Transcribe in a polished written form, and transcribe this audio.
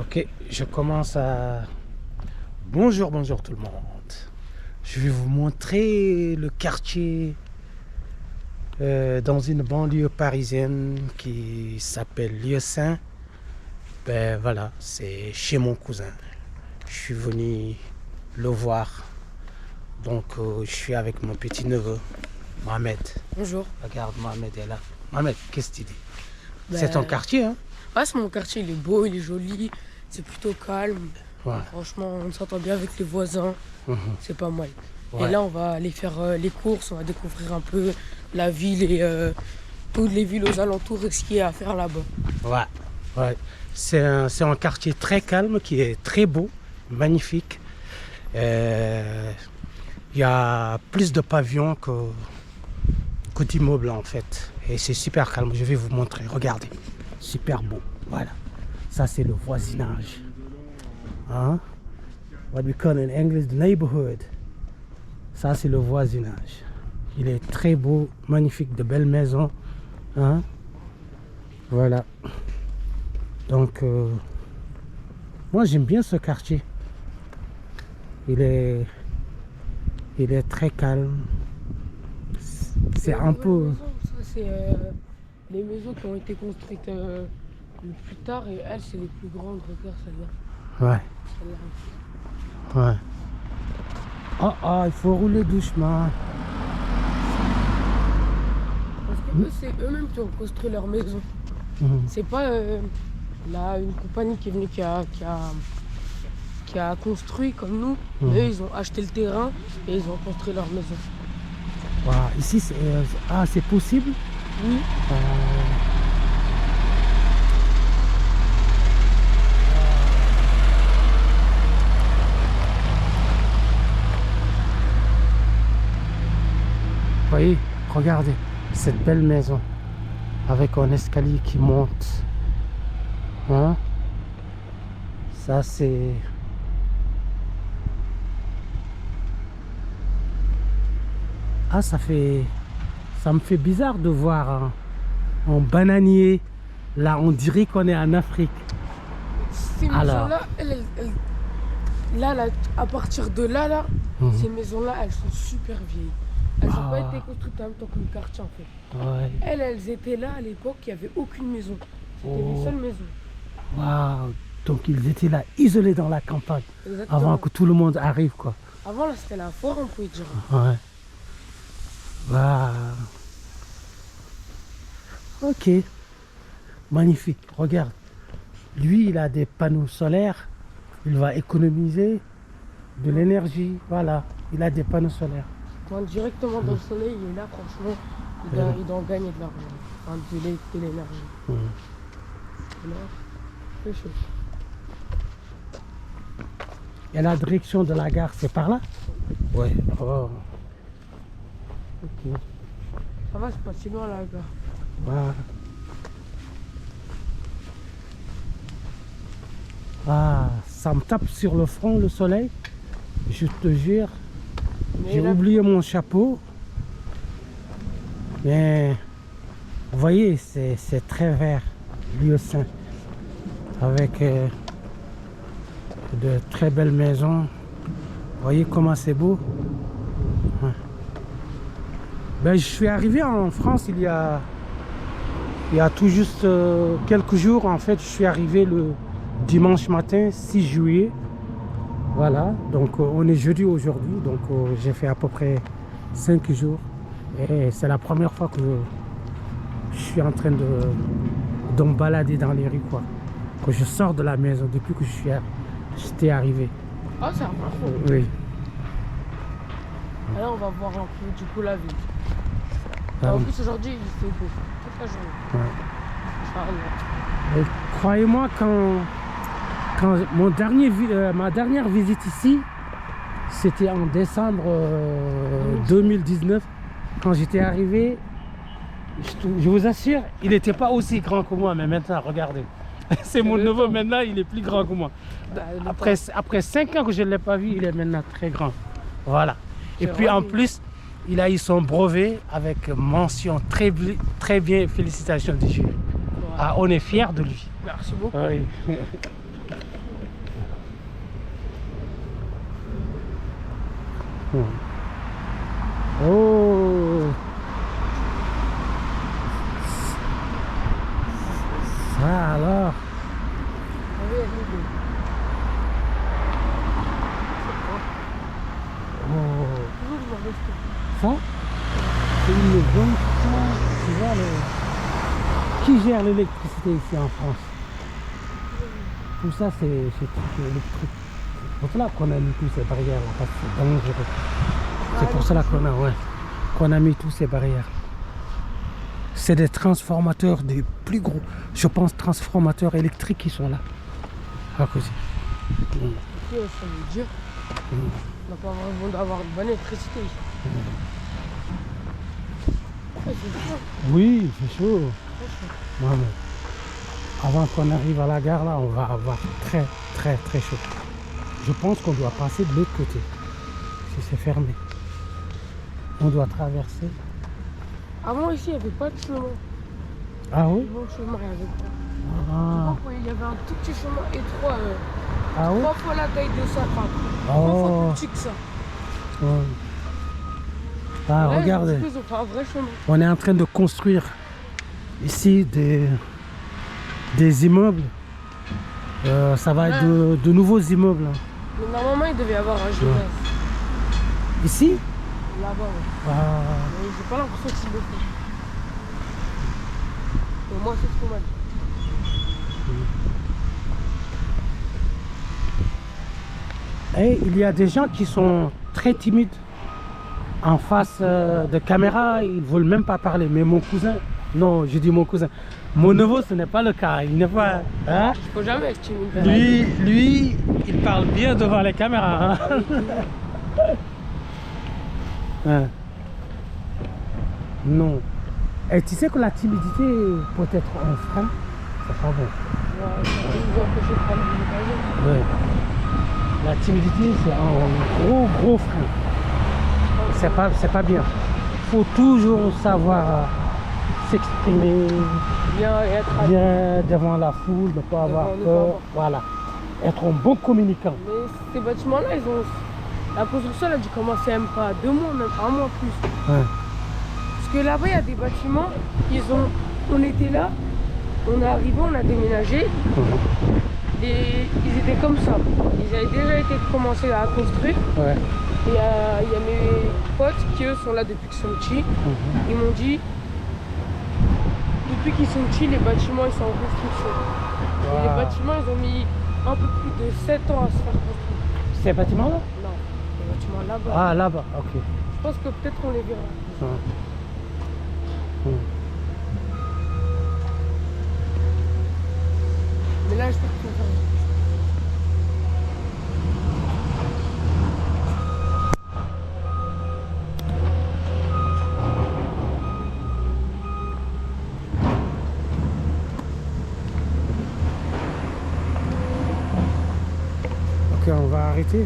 Ok, je commence à... Bonjour tout le monde. Je vais vous montrer le quartier dans une banlieue parisienne qui s'appelle Lieu-Saint. Ben voilà, c'est chez mon cousin. Je suis venu le voir. Donc je suis avec mon petit neveu, Mohamed. Bonjour. Regarde, Mohamed est là. Mohamed, qu'est-ce que tu dis? Ben, C'est ton quartier, hein? Ouais, c'est mon quartier, il est beau, il est joli, c'est plutôt calme. Ouais. Franchement, on s'entend bien avec les voisins, c'est pas mal. Ouais. Et là, on va aller faire les courses, on va découvrir un peu la ville et toutes les villes aux alentours et ce qu'il y a à faire là-bas. Ouais. C'est un quartier très calme qui est très beau, magnifique. Il y a plus de pavillons que d'immeubles en fait. Et c'est super calme, je vais vous montrer, regardez. Super beau, voilà. Ça c'est le voisinage. Hein? What we call in English the neighborhood. Ça c'est le voisinage. Il est très beau, magnifique, de belles maisons. Hein? Voilà. Donc, moi j'aime bien ce quartier. Il est très calme. C'est un peu... Ça, c'est les maisons qui ont été construites le plus tard et elles, c'est les plus grandes. Regarde celle-là. Ouais. Celle-là. Ouais. Oh, il faut rouler doucement. Parce que eux, c'est eux-mêmes qui ont construit leur maison. C'est pas là une compagnie qui est venue qui a construit comme nous. Eux, ils ont acheté le terrain et ils ont construit leur maison. Wow. Ici, c'est possible? Oui. Vous voyez, regardez cette belle maison avec un escalier qui monte. Hein? Ça c'est... Ah, ça me fait bizarre de voir un bananier. Là, on dirait qu'on est en Afrique. Ces maisons-là, là, à partir de là, ces maisons-là, elles sont super vieilles. Elles n'ont pas été construites en même temps que le quartier, en fait. Ouais. Elles étaient là à l'époque, il n'y avait aucune maison. C'était une seule maison. Waouh! Donc ils étaient là, isolés dans la campagne. Exactement. Avant que tout le monde arrive, quoi. Avant, là, c'était la forêt, on pouvait dire. Ouais. Waouh! Ok. Magnifique. Regarde. Lui, il a des panneaux solaires. Il va économiser de l'énergie. Voilà. Il a des panneaux solaire. Quand directement dans le soleil, il est là, franchement, il doit en gagner de l'argent. Enfin, de l'énergie. C'est chaud. Et la direction de la gare, c'est par là? Ouais. Oh. Ok. Ça va, c'est pas si loin la gare. Voilà. Ah, ça me tape sur le front le soleil. Je te jure. J'ai oublié mon chapeau. Mais vous voyez, c'est très vert, Lieu-Saint. Avec de très belles maisons. Vous voyez comment c'est beau. Ben, je suis arrivé en France il y a tout juste quelques jours. En fait, je suis arrivé le dimanche matin, 6 juillet. Voilà, donc on est jeudi aujourd'hui, donc j'ai fait à peu près 5 jours. Et c'est la première fois que je suis en train de me balader dans les rues, quoi. Que je sors de la maison depuis que j'étais arrivé. Ah, c'est un peu. Oui. Et là, on va voir un peu du coup la ville. En plus, aujourd'hui, il fait beau toute la journée. Ouais. Croyez-moi, quand ma dernière visite ici, c'était en décembre 2019. Quand j'étais arrivé, je vous assure, il n'était pas aussi grand que moi, mais maintenant, regardez. C'est mon neveu, maintenant, il est plus grand que moi. Après 5 ans que je ne l'ai pas vu, il est maintenant très grand. Voilà. Et puis en plus, il a eu son brevet avec mention très bien, félicitations du jury. Ah, on est fiers de lui. Merci beaucoup. Oui. Oh, ça alors. Ah oui, elle est belle. Oh, Toujours le voir rester. ça, c'est une maison, tu vois, qui gère l'électricité ici en France. Tout ça, c'est truc électrique. C'est pour cela qu'on a mis tous ces barrières là, parce que c'est dangereux. C'est pour cela qu'on a mis tous ces barrières. C'est des transformateurs des plus gros, je pense, transformateurs électriques qui sont là. Ah, così. Ici, ça veut dire on n'a pas vraiment d'avoir une bonne électricité ici. Ouais, c'est chaud. Oui, c'est chaud. Très chaud. Ouais, mais avant qu'on arrive à la gare là, on va avoir très chaud. Je pense qu'on doit passer de l'autre côté. Si c'est fermé. On doit traverser. Avant ici, il n'y avait pas de chemin. Ah oui? Bon chemin, il n'y avait pas. Ah, Il y avait un tout petit chemin étroit. ah oui? 3 fois la taille de ça. Enfin, 3 Oh. fois plus petit que ça. Ouais. Ah, Là, regardez. Ils ont fait un vrai chemin. On est en train de construire ici des immeubles. Ça va être de nouveaux immeubles. Hein. Mais normalement, il devait y avoir un gymnase. Ici? Là-bas, ouais. Ah, Mais j'ai pas l'impression qu'ils le font. Et moi, c'est trop mal. et il y a des gens qui sont très timides. En face de caméra, ils ne veulent même pas parler. Mais mon cousin, non, je dis mon cousin, mon neveu, ce n'est pas le cas. Il n'est pas. Hein? Il faut jamais être timide. Lui, il parle bien devant les caméras. Hein? Hein. Non. Et tu sais que la timidité peut être un frein. C'est pas bon. Ouais, ça peut nous empêcher de prendre des occasions. Ouais. La timidité, c'est un gros frein. C'est pas bien. Il faut toujours savoir s'exprimer Bien et être à bien devant la foule, ne pas avoir ne pas peur. avoir. Voilà. Être un bon communicant. Mais ces bâtiments-là, ils ont. La construction, elle a dû commencer même pas 2 mois, même 1 mois plus. Ouais. Parce que là-bas, il y a des bâtiments, on était là, on est arrivé, on a déménagé, et ils étaient comme ça. Ils avaient déjà été commencés à construire. Ouais. Et il y a mes potes qui, eux, sont là depuis qu'ils sont petits. Ils m'ont dit, depuis qu'ils sont petits, les bâtiments, ils sont en construction. Et les bâtiments, ils ont mis un peu plus de 7 ans à se faire construire. Ces bâtiments-là? Non, les bâtiments là-bas. Ah, là-bas, ok. Je pense que peut-être on les verra. Ouais. Mais là, je pense qu'ils vont faire. Ok, on va arrêter.